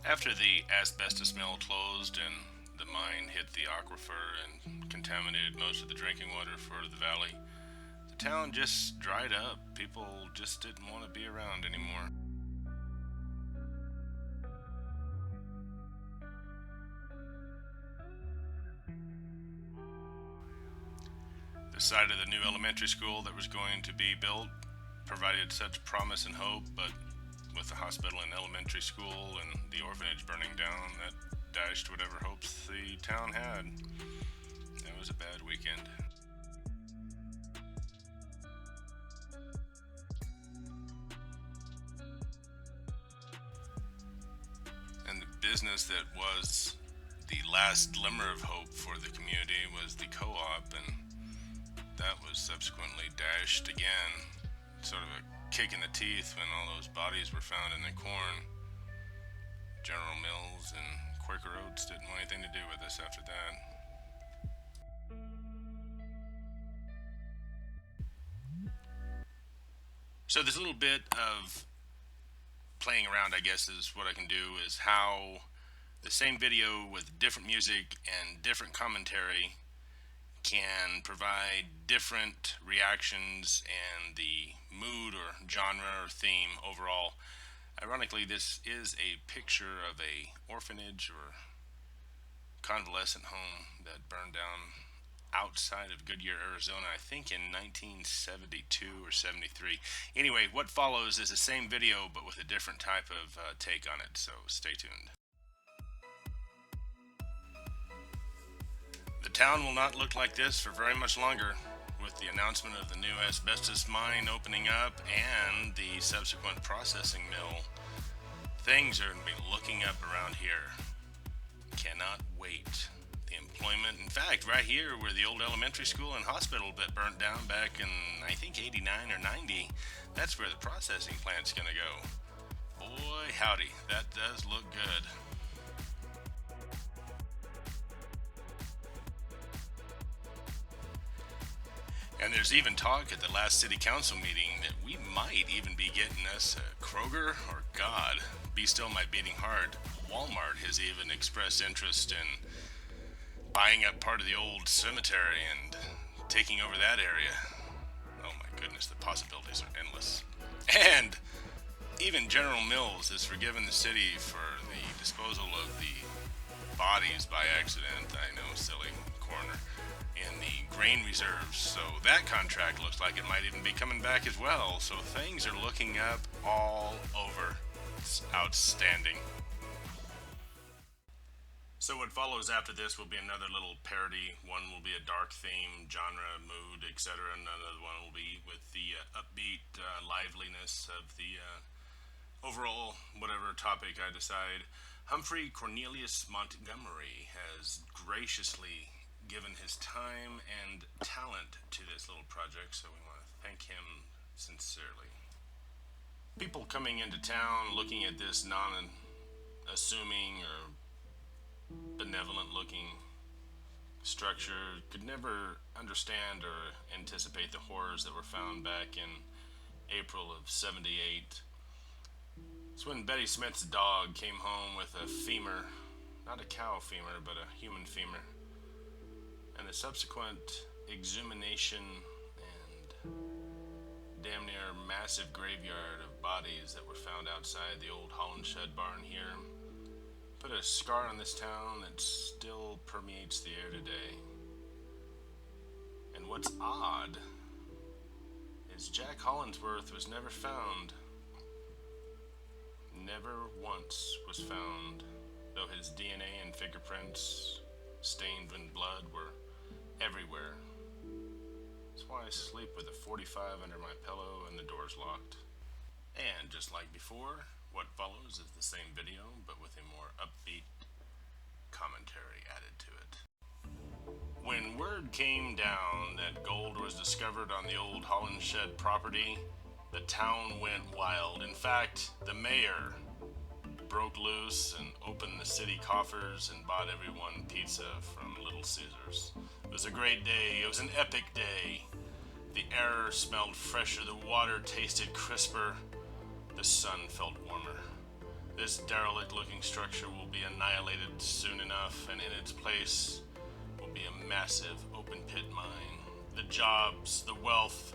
After the asbestos mill closed and the mine hit the aquifer and contaminated most of the drinking water for the valley, the town just dried up. People just didn't want to be around anymore. The site of the new elementary school that was going to be built provided such promise and hope, but with the hospital and elementary school and the orphanage burning down, that dashed whatever hopes the town had. It was a bad weekend. And the business that was the last glimmer of hope for the community was the co-op, and that was subsequently dashed again. Sort of a kick in the teeth when all those bodies were found in the corn. General Mills and Quaker Oats didn't want anything to do with us after that. So this little bit of playing around, I guess, is what I can do, is how the same video with different music and different commentary can provide different reactions and the mood or genre or theme overall. Ironically, this is a picture of a orphanage or convalescent home that burned down outside of Goodyear, Arizona, I think in 1972 or 73. Anyway, what follows is the same video but with a different type of take on it, so stay tuned. The town will not look like this for very much longer, with the announcement of the new asbestos mine opening up and the subsequent processing mill. Things are going to be looking up around here. Cannot wait. The employment, in fact, right here where the old elementary school and hospital that burnt down back in, I think, 89 or 90, that's where the processing plant's going to go. Boy, howdy, that does look good. And there's even talk at the last city council meeting that we might even be getting us a Kroger, or God, be still my beating heart. Walmart has even expressed interest in buying up part of the old cemetery and taking over that area. Oh my goodness, the possibilities are endless. And even General Mills has forgiven the city for the disposal of the bodies by accident. I know, silly coroner. In the grain reserves, so that contract looks like it might even be coming back as well. So things are looking up all over. It's outstanding. So what follows after this will be another little parody. One will be a dark theme, genre, mood, etc. Another one will be with the upbeat liveliness of the overall whatever topic I decide. Humphrey Cornelius Montgomery has graciously given his time and talent to this little project, so we want to thank him sincerely. People coming into town looking at this non-assuming or benevolent looking structure could never understand or anticipate the horrors that were found back in April of 78. It's when Betty Smith's dog came home with a femur, not a cow femur, but a human femur, and the subsequent exhumation and damn near massive graveyard of bodies that were found outside the old Holland Shed barn here put a scar on this town that still permeates the air today. And what's odd is Jack Hollingsworth was never found. Never once was found, though his DNA and fingerprints stained in blood were everywhere. That's why I sleep with a 45 under my pillow and the doors locked. And just like before, what follows is the same video, but with a more upbeat commentary added to it. When word came down that gold was discovered on the old Holland Shed property, the town went wild. In fact, the mayor broke loose and opened the city coffers and bought everyone pizza from Little Caesars. It was a great day. It was an epic day. The air smelled fresher, the water tasted crisper, the sun felt warmer. This derelict looking structure will be annihilated soon enough, and in its place will be a massive open pit mine. The jobs, the wealth,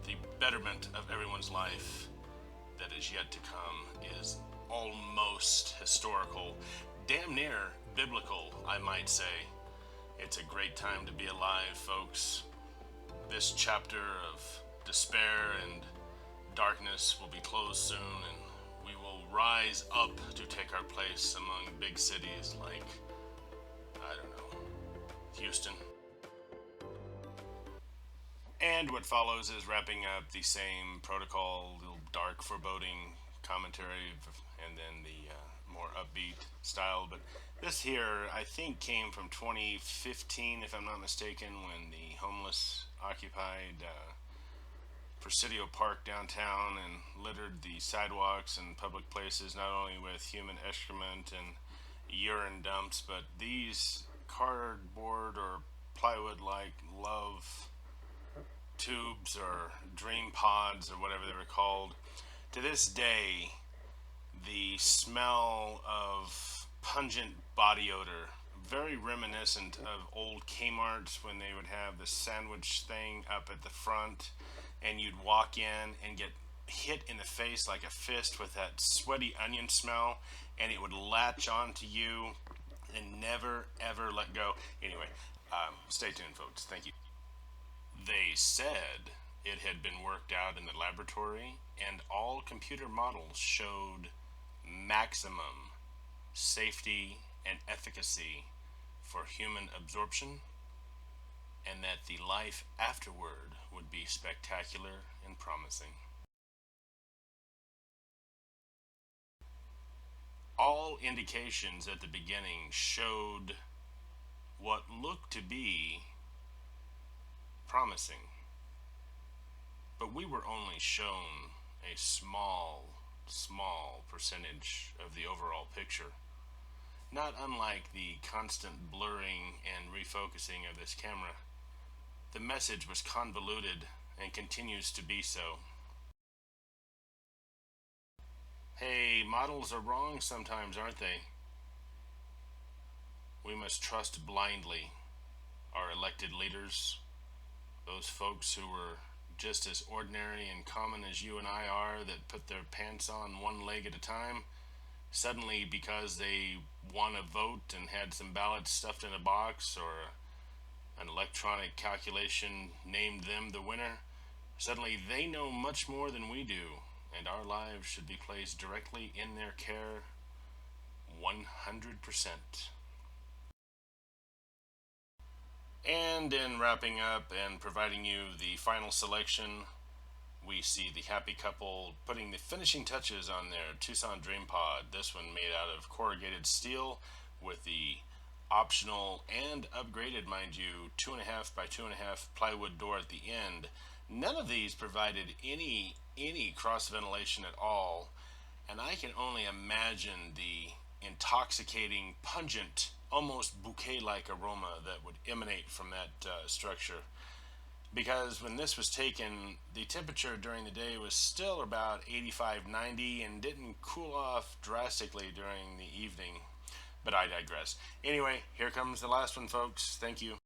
the betterment of everyone's life that is yet to come is almost historical, damn near biblical, I might say. It's a great time to be alive, folks. This chapter of despair and darkness will be closed soon, and we will rise up to take our place among big cities like, I don't know, Houston. And what follows is wrapping up the same protocol, little dark, foreboding commentary, and then the more upbeat style. But this here, I think, came from 2015, if I'm not mistaken, when the homeless occupied Presidio Park downtown and littered the sidewalks and public places, not only with human excrement and urine dumps, but these cardboard or plywood-like love tubes or dream pods or whatever they were called. To this day, the smell of pungent body odor, very reminiscent of old Kmart's when they would have the sandwich thing up at the front, and you'd walk in and get hit in the face like a fist with that sweaty onion smell, and it would latch onto you and never ever let go. Anyway, stay tuned, folks. Thank you. They said it had been worked out in the laboratory, and all computer models showed maximum safety and efficacy for human absorption, and that the life afterward would be spectacular and promising. All indications at the beginning showed what looked to be promising, but we were only shown a small percentage of the overall picture. Not unlike the constant blurring and refocusing of this camera, the message was convoluted and continues to be so. Hey, models are wrong sometimes, aren't they? We must trust blindly our elected leaders, those folks who were just as ordinary and common as you and I are, that put their pants on one leg at a time, suddenly because they won a vote and had some ballots stuffed in a box, or an electronic calculation named them the winner, suddenly they know much more than we do, and our lives should be placed directly in their care 100%. And in wrapping up and providing you the final selection, we see the happy couple putting the finishing touches on their Tucson Dream Pod. This one made out of corrugated steel with the optional and upgraded, mind you, 2.5 by 2.5 plywood door at the end. None of these provided any cross ventilation at all, and I can only imagine the intoxicating, pungent, almost bouquet-like aroma that would emanate from that structure. Because when this was taken, the temperature during the day was still about 85, 90 and didn't cool off drastically during the evening. But I digress. Anyway, here comes the last one, folks. Thank you.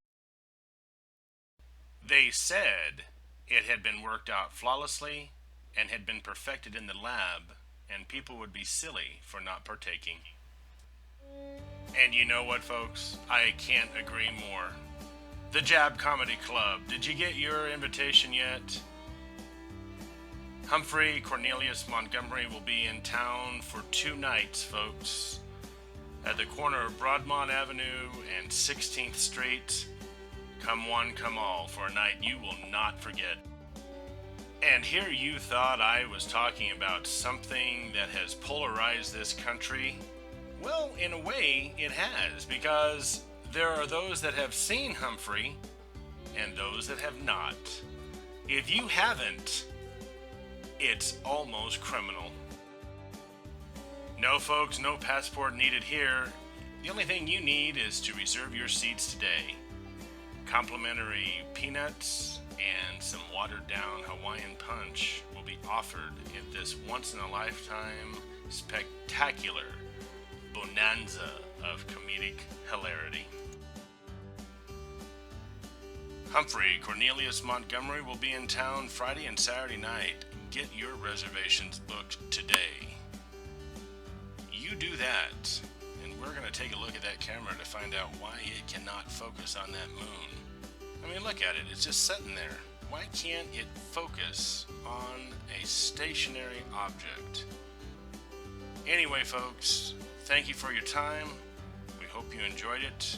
They said it had been worked out flawlessly and had been perfected in the lab, and people would be silly for not partaking. And you know what, folks? I can't agree more. The Jab Comedy Club, did you get your invitation yet? Humphrey Cornelius Montgomery will be in town for 2 nights, folks, at the corner of Broadmont Avenue and 16th Street. Come one, come all, for a night you will not forget. And here you thought I was talking about something that has polarized this country. Well, in a way, it has, because there are those that have seen Humphrey and those that have not. If you haven't, it's almost criminal. No, folks, no passport needed here. The only thing you need is to reserve your seats today. Complimentary peanuts and some watered-down Hawaiian punch will be offered at this once-in-a-lifetime spectacular bonanza of comedic hilarity. Humphrey Cornelius Montgomery will be in town Friday and Saturday night. Get your reservations booked today. You do that, and we're going to take a look at that camera to find out why it cannot focus on that moon. I mean, look at it. It's just sitting there. Why can't it focus on a stationary object? Anyway, folks, thank you for your time. We hope you enjoyed it,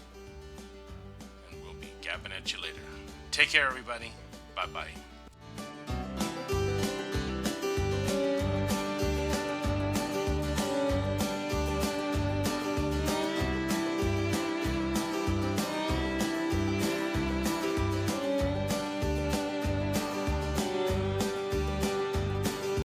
and we'll be gabbing at you later. Take care, everybody. Bye-bye.